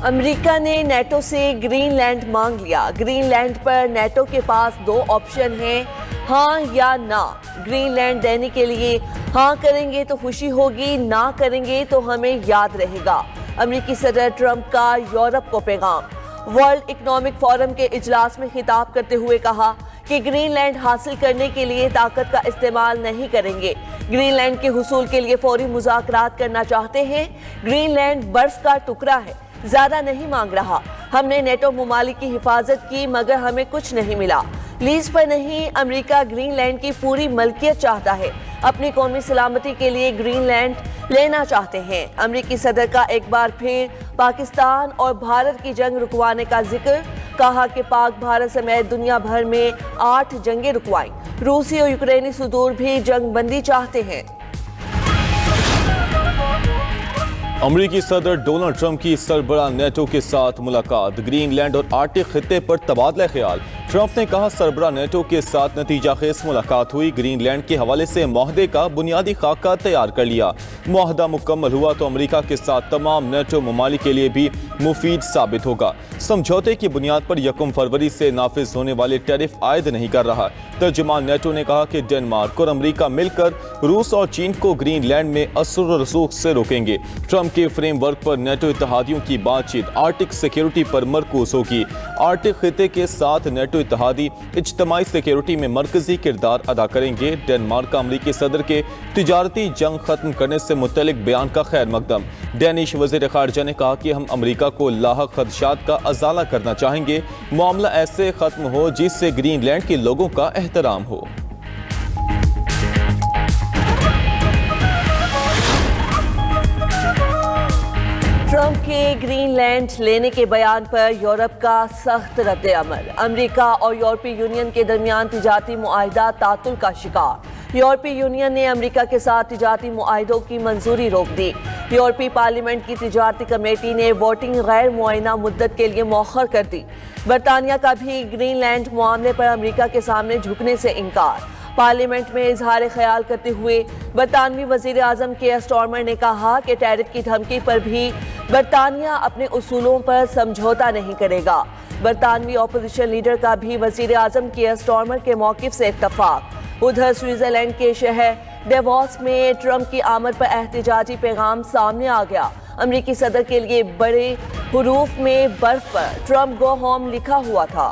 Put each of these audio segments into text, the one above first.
America ने NATO से Greenland मांग लिया। ग्रीनलैंड पर नेटो के पास दो ऑप्शन हैं, हाँ या ना। ग्रीनलैंड देने के लिए हाँ करेंगे तो खुशी होगी, ना करेंगे तो हमें याद रहेगा। अमेरिकी सदर ट्रंप का यूरोप को पैगाम। वर्ल्ड इकोनॉमिक फोरम के इजलास में खिताब करते हुए कहा कि ग्रीनलैंड हासिल करने के लिए ताकत का इस्तेमाल नहीं करेंगे। ग्रीनलैंड के हुसूल के लिए फौरी मुज़ाकरात करना चाहते हैं। ग्रीनलैंड बर्फ का टुकड़ा है, ज्यादा नहीं मांग रहा। हमने नेटो ममालिक की हिफाजत की मगर हमें कुछ नहीं मिला। लीज पर नहीं, अमेरिका ग्रीनलैंड की पूरी मलकियत चाहता है। अपनी कौमी सलामती के लिए ग्रीनलैंड लेना चाहते हैं। अमेरिकी सदर का एक बार फिर पाकिस्तान और भारत की जंग रुकवाने का जिक्र। कहा कि पाक भारत समेत दुनिया भर में 8 जंगें रुकवाई। रूसी और यूक्रेनी सुदूर भी जंग बंदी चाहते हैं। अमेरिकी सदर डोनाल्ड ट्रंप की सरबराह नेटो के साथ मुलाकात। ग्रीनलैंड और आर्कटिक खित्ते पर तबादला ख्याल। ट्रंप ने कहा सरबराह नेटो के साथ नतीजा खेज मुलाकात हुई। ग्रीनलैंड के हवाले से मुआहदे का बुनियादी खाका तैयार कर लिया। मुआहदा मुकम्मल हुआ तो अमेरिका के साथ तमाम नेटो ममालिक के लिए भी मुफीद साबित होगा। समझौते की बुनियाद पर 1 फरवरी से नाफिज होने वाले टैरिफ आयद नहीं कर रहा। तर्जुमान नेटो ने कहा कि डेनमार्क और अमेरिका मिलकर रूस और चीन को ग्रीनलैंड में असर और रसूख से रोकेंगे। ट्रंप के फ्रेमवर्क पर नेटो इत्तेहादियों की बातचीत आर्टिक सिक्योरिटी पर मरकूज होगी। आर्टिक खित्ते के साथ नेटो इत्तेहादी इज्तमाई सिक्योरिटी में मरकजी किरदार अदा करेंगे। डेनमार्क का अमेरिकी सदर के तिजारती जंग खत्म करने से मुतल्लिक बयान का खैर मकदम। डेनिश वज़ीर ख़ारिजा ने कहा कि हम अमेरिका को लाहक खदशात का अजाला करना चाहेंगे। मामला ऐसे खत्म हो जिससे ग्रीनलैंड के लोगों का एहतराम हो। ट्रंप के ग्रीनलैंड लेने के बयान पर यूरोप का सख्त रद्द-ए-अमल। अमेरिका और यूरोपीय यूनियन के दरमियान तिजारती मुआहिदा तातुल का शिकार। यूरोपीय यूनियन ने अमेरिका के साथ तिजारती मुआहिदों की मंजूरी रोक दी। यूरोपीय पार्लियामेंट की तिजारती कमेटी ने वोटिंग गैर मुआयना मुद्दत के लिए मौखर कर दी। बरतानिया का भी ग्रीनलैंड मामले पर अमेरिका के सामने झुकने से इनकार। पार्लियामेंट में इजहार ख्याल करते हुए बरतानवी वजीर आजम केयर स्टारमर ने कहा कि टैरिफ की धमकी पर भी बरतानिया अपने उसूलों पर समझौता नहीं करेगा। बरतानवी अपोजिशन लीडर का भी वजीर आजम केयर स्टारमर के मौकिफ से इत्तफाक। उधर स्विट्जरलैंड के शहर डेवोस में ट्रंप की आमद पर एहतजाजी पैगाम सामने आ गया। अमेरिकी सदर के लिए बड़े हुरूफ में बर्फ पर ट्रंप गो होम लिखा हुआ था।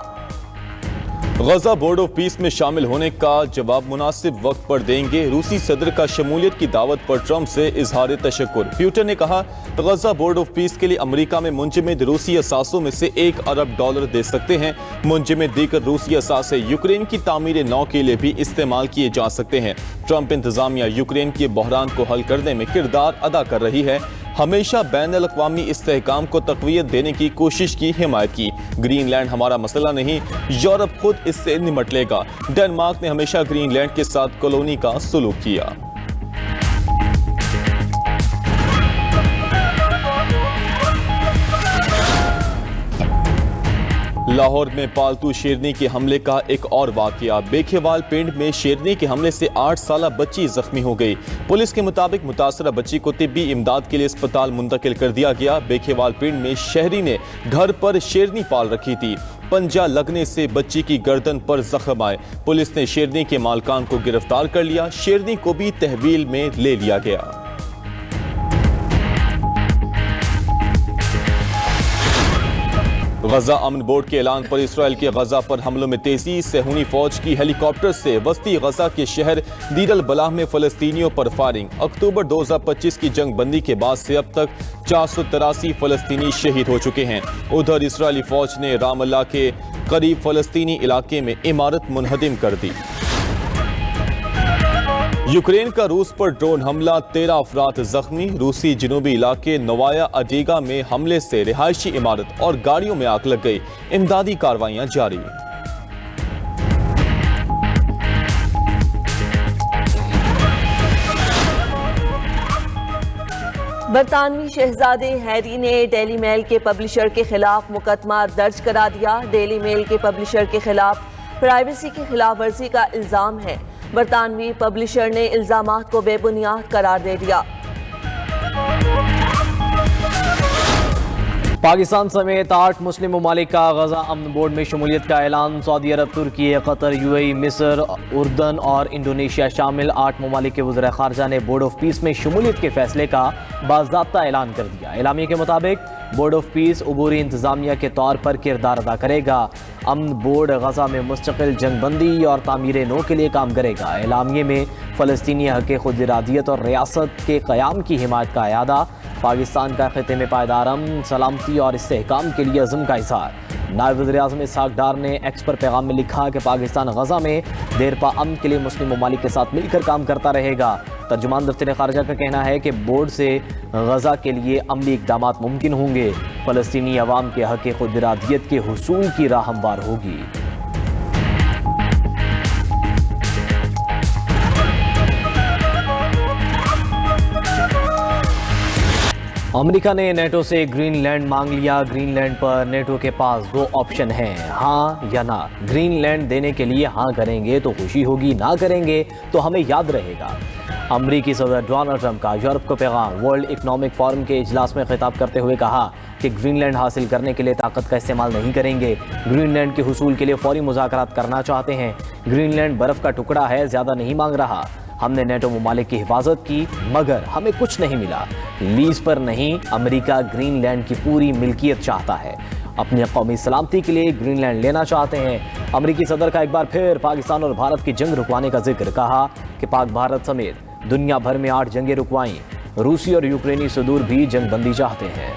गजा बोर्ड ऑफ पीस में शामिल होने का जवाब मुनासिब वक्त पर देंगे। रूसी सदर का शमूलियत की दावत पर ट्रंप से इजहार तशक्कुर। प्यूटन ने कहा गजा बोर्ड ऑफ पीस के लिए अमेरिका में मुंजमद रूसी असासों में से $1 अरब दे सकते हैं। मुंजमद दीगर रूसी असासे यूक्रेन की तामीर नौ के लिए भी इस्तेमाल किए जा सकते हैं। ट्रंप इंतजामिया यूक्रेन के बहरान को हल करने में किरदार अदा कर रही है। हमेशा बैनुल अक़वामी इस्तेहकाम को तक़वियत देने की कोशिश की हिमायत की। ग्रीनलैंड हमारा मसला नहीं, यूरोप खुद इससे निमट लेगा। डेनमार्क ने हमेशा ग्रीनलैंड के साथ कॉलोनी का सुलूक किया। लाहौर में पालतू शेरनी के हमले का एक और वाकया। बेखेवाल पिंड में शेरनी के हमले से 8 साला बच्ची जख्मी हो गई। पुलिस के मुताबिक मुतासरा बच्ची को तिब्बी इमदाद के लिए अस्पताल मुंतकिल कर दिया गया। बेखेवाल पिंड में शहरी ने घर पर शेरनी पाल रखी थी। पंजा लगने से बच्ची की गर्दन पर जख्म आए। पुलिस ने शेरनी के मालकान को गिरफ्तार कर लिया। शेरनी को भी तहवील में ले लिया गया। गजा अमन बोर्ड के ऐलान पर इसराइल के गजा पर हमलों में तेजी। सेहूनी फौज की हेलीकॉप्टर से वस्ती गजा के शहर दीर अल बलाह में फलस्तीनियों पर फायरिंग। अक्टूबर 2025 की जंग बंदी के बाद से अब तक 483 फलस्तीनी शहीद हो चुके हैं। उधर इसराइली फौज ने रामल्ला के करीब फलस्तीनी इलाके में इमारत मुनहदिम कर दी। यूक्रेन का रूस पर ड्रोन हमला, 13 अफराद जख्मी। रूसी जनूबी इलाके नोवाया अडीगा में हमले से रिहायशी इमारत और गाड़ियों में आग लग गई। इमदादी कार्रवाइयां जारी। बरतानवी शहजादे हैरी ने डेली मेल के पब्लिशर के खिलाफ मुकदमा दर्ज करा दिया। डेली मेल के पब्लिशर के खिलाफ प्राइवेसी की खिलाफ वर्जी का इल्जाम है। बरतानवी पब्लिशर ने इल्जामात को बेबुनियाद करार दे दिया। पाकिस्तान समेत 8 मुस्लिम ममालिक का गजा अमन बोर्ड में शमूलियत का ऐलान। सऊदी अरब, तुर्की, कतर, यूएई, मिस्र, उर्दन और इंडोनेशिया शामिल 8 ममालिक के वज़ीर ख़ारजा ने बोर्ड ऑफ पीस में शमूलियत के फैसले का बाज़ाब्ता ऐलान कर दिया। एलामिया के मुताबिक बोर्ड ऑफ पीस अबूरी इंतज़ामिया के तौर पर किरदार अदा करेगा। अमन बोर्ड गजा में मुस्तकिल जंगबंदी और तामीर नो के लिए काम करेगा। एलामिया में फ़लस्तीनी हक़ खुद इरादियत और रियासत के क़याम की हिमायत का अयादा। पाकिस्तान का ख़िते में पायदार अमन, सलामती और इस्तेहकाम के लिए अज़्म का इज़हार। नायब वज़ीर-ए-आज़म इसहाक़ डार ने एक्स पर पैगाम में लिखा कि पाकिस्तान गजा में देरपा अमन के लिए मुस्लिम ममालिक के साथ मिलकर काम करता रहेगा। तर्जुमान दफ्तर ख़ारजा का कहना है कि बोर्ड से गजा के लिए अमली इक़दाम मुमकिन होंगे। फ़लस्तीनी अवाम के हक़ खुद इरादियत के हुसूल की राह हमवार होगी। अमेरिका ने नेटो से ग्रीनलैंड मांग लिया। ग्रीनलैंड पर नेटो के पास 2 ऑप्शन हैं, हाँ या ना। ग्रीनलैंड देने के लिए हाँ करेंगे तो खुशी होगी, ना करेंगे तो हमें याद रहेगा। अमरीकी सदर डोनाल्ड ट्रंप का यूरोप को पैगाम। वर्ल्ड इकनॉमिक फोरम के इजलास में खिताब करते हुए कहा कि ग्रीनलैंड हासिल करने के लिए ताकत का इस्तेमाल नहीं करेंगे। ग्रीनलैंड के हुसूल के लिए फौरी मुज़ाकरात करना चाहते हैं। ग्रीनलैंड बर्फ़ का टुकड़ा है, ज़्यादा नहीं मांग रहा। हमने नेटो ममालिक की हिफाजत की मगर हमें कुछ नहीं मिला। लीज पर नहीं, अमेरिका ग्रीनलैंड की पूरी मिल्कियत चाहता है। अपनी कौमी सलामती के लिए ग्रीनलैंड लेना चाहते हैं। अमेरिकी सदर का एक बार फिर पाकिस्तान और भारत की जंग रुकवाने का जिक्र। कहा कि पाक भारत समेत दुनिया भर में 8 जंगें रुकवाईं। रूसी और यूक्रेनी सदूर भी जंग बंदी चाहते हैं।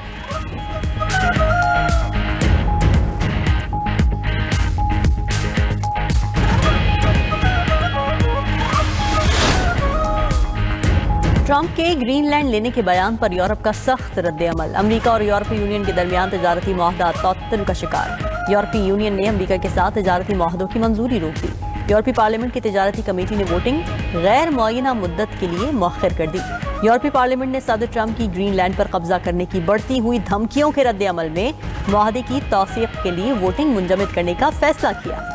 ट्रंप के ग्रीनलैंड लेने के बयान पर यूरोप का सख्त रद्द-ए-अमल। अमेरिका और यूरोपीय यूनियन के दरमियान तजारती मुआहदात तअत्तुल का शिकार। यूरोपीय यूनियन ने अमेरिका के साथ तजारती मुआहदों की मंजूरी रोक दी। यूरोपीय पार्लियामेंट की तजारती कमेटी ने वोटिंग गैर मुअय्यना मुद्दत के लिए मौखर कर दी। यूरोपीय पार्लियामेंट ने सदर ट्रंप की ग्रीनलैंड पर कब्जा करने की बढ़ती हुई धमकियों के रद्द-ए-अमल में मुआहदे की तौसीक के लिए वोटिंग मुंजमद करने का फैसला किया।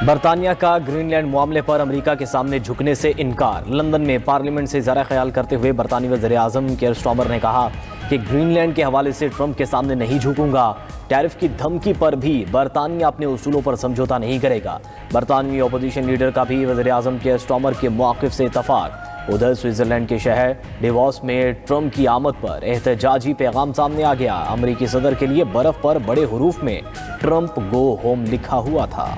बरतानिया का ग्रीनलैंड मामले पर अमेरिका के सामने झुकने से इनकार। लंदन में पार्लियामेंट से ज़रा ख्याल करते हुए बरतानी वज़ीर-ए-आज़म केयर स्टारमर ने कहा कि ग्रीनलैंड के हवाले से ट्रंप के सामने नहीं झुकूंगा। टैरिफ की धमकी पर भी बरतानिया अपने उसूलों पर समझौता नहीं करेगा। बरतानवी अपोजिशन लीडर का भी वज़ीर-ए-आज़म केयर स्टारमर के मौक़िफ़ से इत्तफ़ाक़। उधर स्विट्ज़रलैंड के शहर डेवोस में ट्रंप की आमद पर एहतजाजी पैगाम सामने आ गया। अमेरिकी सदर के लिए बर्फ़ पर बड़े हुरूफ में ट्रंप गो होम लिखा हुआ था।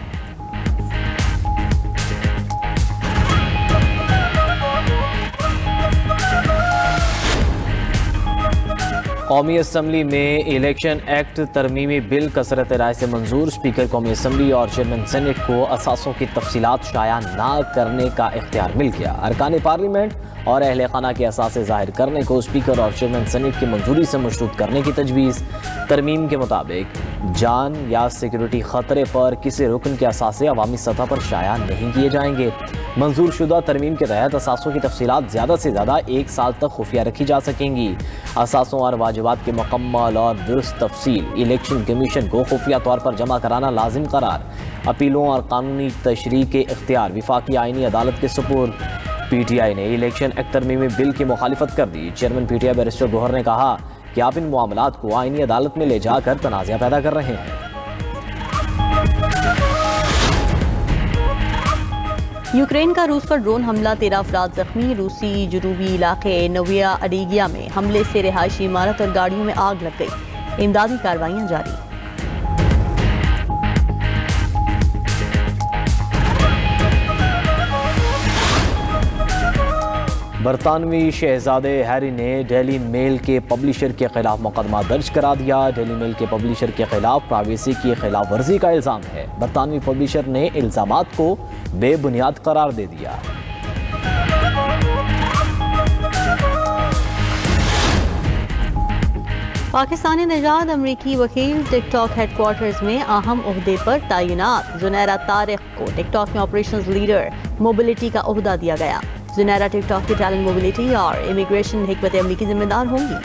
कौमी असम्बली में इलेक्शन एक्ट तरमीमी बिल कसरत राय से मंजूर। स्पीकर कौमी असम्बली और चेयरमैन सेनेट को असासों की तफसीलात शाया ना करने का इख्तियार मिल गया। अरकान पार्लियामेंट और अहले खाना के असासे ज़ाहिर करने को स्पीकर और चेयरमैन सेनेट की मंजूरी से मशरूत करने की तजवीज़। तरमीम के मुताबिक जान या सिक्योरिटी ख़तरे पर किसी रुकन के असासे अवामी सतह पर शाया नहीं किए जाएंगे। मंजूर शुदा तरमीम के तहत असासों की तफसीलात ज़्यादा से ज़्यादा 1 साल तक खुफिया रखी जा सकेंगी। असासों और वाजिबात के मुकम्मल और दुरुस्त तफसील इलेक्शन कमीशन को खुफिया तौर पर जमा कराना लाजिम करार। अपीलों और कानूनी तशरीह के इख्तियार विफाकी आइनी अदालत के सुपुर्द। PTI ने इलेक्शन एक्ट तरमीमी बिल की मुखालिफत कर दी। चेयरमैन PTI बैरिस्टर गोहर ने कहा कि आप इन मामलात को आइनी अदालत में ले जाकर तनाज़ा पैदा कर रहे हैं। यूक्रेन का रूस पर ड्रोन हमला, 13 अफराद जख्मी। रूसी जनूबी इलाके नोविया अडेगिया में हमले से रिहायशी इमारत और गाड़ियों में आग लग गई। इमदादी कार्रवाइयां जारी। बरतानवी शहजादे हैरी ने डेली मेल के पब्लिशर के खिलाफ मुकदमा दर्ज करा दिया। डेली मेल के पब्लिशर के खिलाफ प्राइवेसी की खिलाफ वर्जी का इल्ज़ाम है। बरतानवी पब्लिशर ने इल्ज़ामात को बेबुनियाद करार दे दिया। पाकिस्तानी निजात अमरीकी वकील टिकटॉक हेडक्वार्टर्स में अहम ओहदे पर तैनात। जुनैरा तारिक को टिकटॉक में ऑपरेशंस लीडर मोबिलिटी का ओहदा दिया गया। जुनैरा टिकटॉक की टैलेंट मोबिलिटी और इमिग्रेशन हिकमत अमली की जिम्मेदार होंगी।